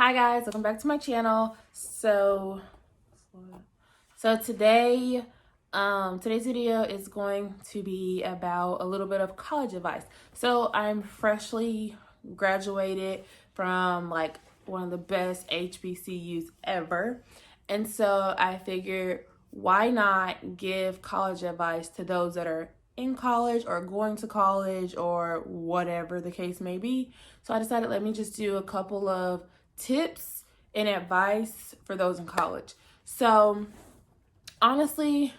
Hi guys, welcome back to my channel. Today, today's video is going to be about a little bit of college advice. So I'm freshly graduated from like one of the best HBCUs ever. And so I figured, why not give college advice to those that are in college or going to college or whatever the case may be. So I decided, let me just do a couple of tips and advice for those in college. So honestly,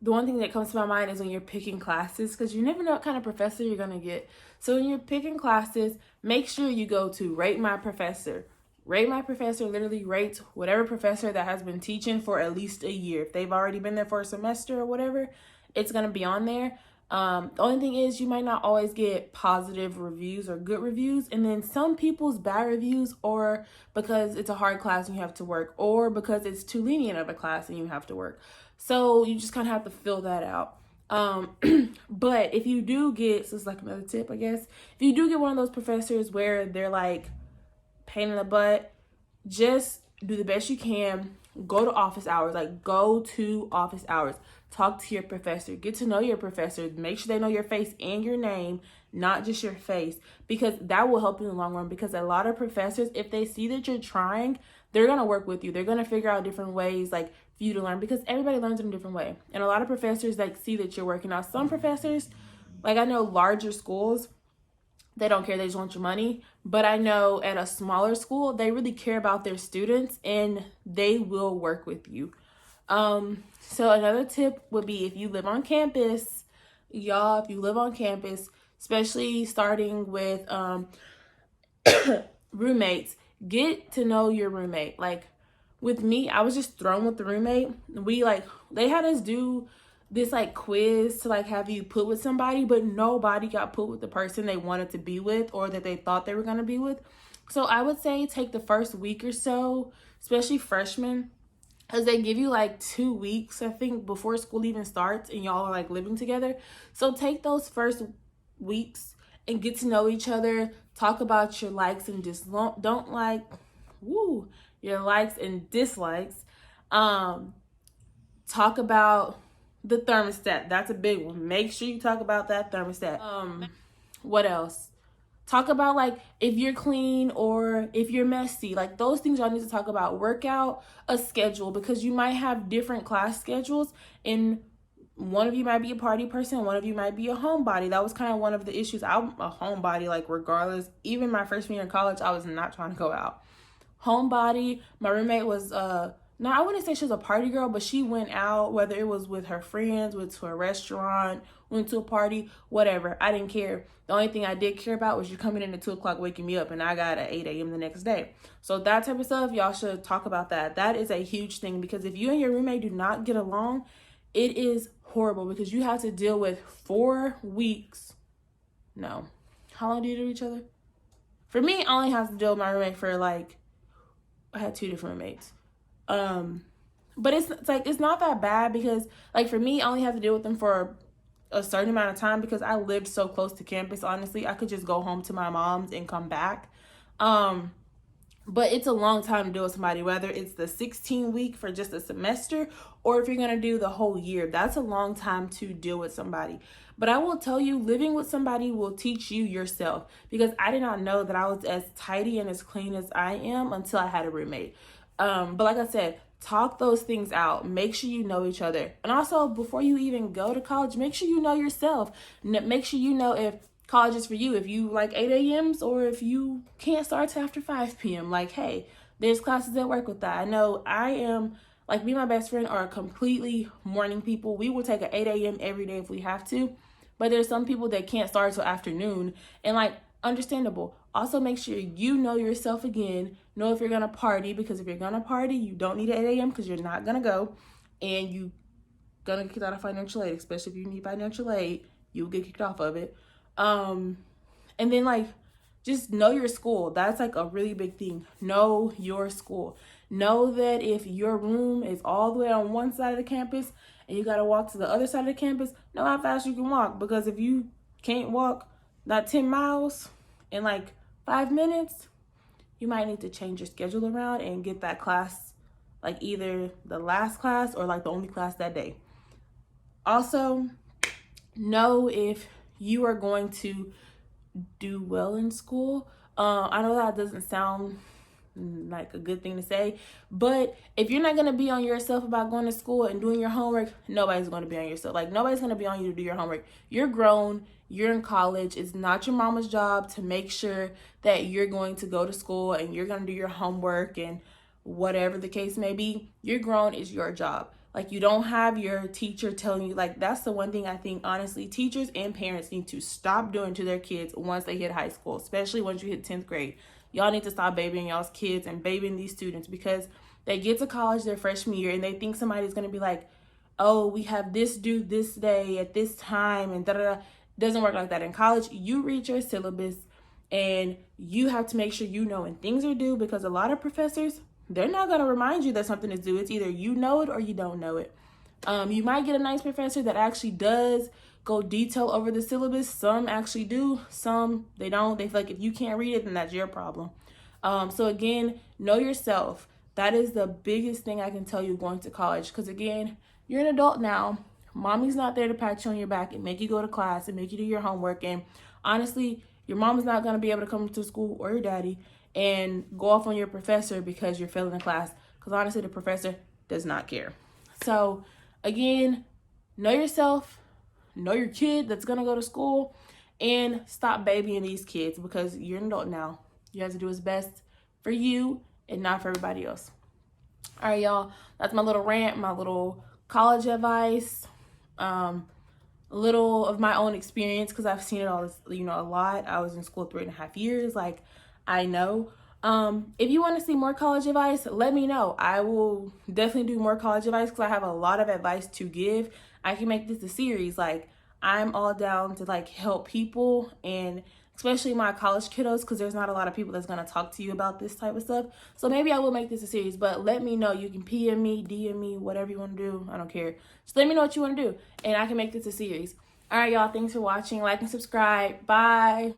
the one thing that comes to my mind is when you're picking classes, because you never know what kind of professor you're going to get. So when you're picking classes, make sure you go to Rate My Professor. Rate My Professor literally rates whatever professor that has been teaching for at least a year. If they've already been there for a semester or whatever, it's going to be on there. The only thing is, you might not always get positive reviews or good reviews. And then some people's bad reviews, or because it's a hard class and you have to work, or because it's too lenient of a class and you have to work. So you just kind of have to fill that out. But if you do get, so it's like another tip, I guess. If you do get one of those professors where they're like pain in the butt, just do the best you can. Go to office hours. Like, go to office hours. Talk to your professor. Get to know your professor. Make sure they know your face and your name, not just your face, because that will help you in the long run. Because a lot of professors, if they see that you're trying, they're going to work with you. They're going to figure out different ways like for you to learn, because everybody learns in a different way. And a lot of professors like see that you're working out. Some professors, like I know larger schools, they don't care, they just want your money. But I know at a smaller school, they really care about their students and they will work with you. So another tip would be, if you live on campus, y'all, if you live on campus, especially starting with roommates, get to know your roommate. Like with me, I was just thrown with the roommate. They had us do this like quiz to like have you put with somebody, but nobody got put with the person they wanted to be with or that they thought they were going to be with. So I would say take the first week or so, especially freshmen, because they give you like 2 weeks, I think, before school even starts and y'all are like living together. So take those first weeks and get to know each other. Talk about your likes and dislikes. Your likes and dislikes. Talk about the thermostat. That's a big one. Make sure you talk about that thermostat. What else? Talk about like if you're clean or if you're messy. Like those things y'all need to talk about. Work out a schedule, because you might have different class schedules, and one of you might be a party person, one of you might be a homebody. That was kind of one of the issues. I'm a homebody, like regardless. Even my freshman year in college, I was not trying to go out. Homebody. My roommate was no, I wouldn't say she was a party girl, but she went out, whether it was with her friends, went to a restaurant, went to a party, whatever. I didn't care. The only thing I did care about was you coming in at 2 o'clock waking me up, and I got at 8 a.m. the next day. So that type of stuff, y'all should talk about that. That is a huge thing, because if you and your roommate do not get along, it is horrible, because you have to deal with 4 weeks. No. How long do you do each other? For me, I only have to deal with my roommate for like, I had 2 different roommates. But it's not that bad, because like for me, I only have to deal with them for a certain amount of time, because I lived so close to campus. Honestly, I could just go home to my mom's and come back. But it's a long time to deal with somebody, whether it's the 16-week for just a semester, or if you're going to do the whole year. That's a long time to deal with somebody. But I will tell you, living with somebody will teach you yourself, because I did not know that I was as tidy and as clean as I am until I had a roommate. But like I said, talk those things out. Make sure you know each other. And also, before you even go to college, make sure you know yourself. Make sure you know if college is for you, if you like 8 a.m.s or if you can't start till after 5 p.m. Like, hey, there's classes that work with that. I know I am, like me and my best friend are completely morning people. We will take an 8 a.m. every day if we have to. But there's some people that can't start till afternoon, and like, understandable. Also, make sure you know yourself again. Know if you're going to party, because if you're going to party, you don't need an 8 a.m. because you're not going to go, and you going to get kicked out of financial aid, especially if you need financial aid, you'll get kicked off of it. And then like, just know your school. That's like a really big thing. Know your school. Know that if your room is all the way on one side of the campus and you got to walk to the other side of the campus, know how fast you can walk, because if you can't walk not 10 miles in like 5 minutes, you might need to change your schedule around and get that class, like either the last class or like the only class that day. Also, know if you are going to do well in school. I know that doesn't sound like a good thing to say, but if you're not going to be on yourself about going to school and doing your homework, nobody's going to be on yourself. Like, nobody's going to be on you to do your homework. You're grown, you're in college. It's not your mama's job to make sure that you're going to go to school and you're going to do your homework and whatever the case may be. You're grown, it's your job. Like, you don't have your teacher telling you, like, that's the one thing I think, honestly, teachers and parents need to stop doing to their kids once they hit high school, especially once you hit 10th grade. Y'all need to stop babying y'all's kids and babying these students, because they get to college their freshman year and they think somebody's going to be like, oh, we have this due this day at this time and da-da-da. Doesn't work like that. In college, you read your syllabus and you have to make sure you know when things are due, because a lot of professors, they're not going to remind you that something is due. It's either you know it or you don't know it. You might get a nice professor that actually does go detail over the syllabus. Some actually do, some they don't. They feel like if you can't read it, then that's your problem. So again, know yourself. That is the biggest thing I can tell you going to college, because again, you're an adult now. Mommy's not there to pat you on your back and make you go to class and make you do your homework. And honestly, your mom's not going to be able to come to school, or your daddy, and go off on your professor because you're failing a class, because honestly, the professor does not care. So again, know yourself, know your kid that's going to go to school, and stop babying these kids, because you're an adult now. You have to do what's best for you and not for everybody else. All right, y'all, that's my little rant, my little college advice, a little of my own experience, because I've seen it all, a lot. I was in school 3.5 years. Like, I know. If you want to see more college advice, let me know. I will definitely do more college advice, because I have a lot of advice to give. I can make this a series. Like, I'm all down to like help people, and especially my college kiddos, because there's not a lot of people that's going to talk to you about this type of stuff. So maybe I will make this a series, but let me know. You can PM me, DM me, whatever you want to do. I don't care. Just let me know what you want to do, and I can make this a series. All right, y'all. Thanks for watching. Like and subscribe. Bye.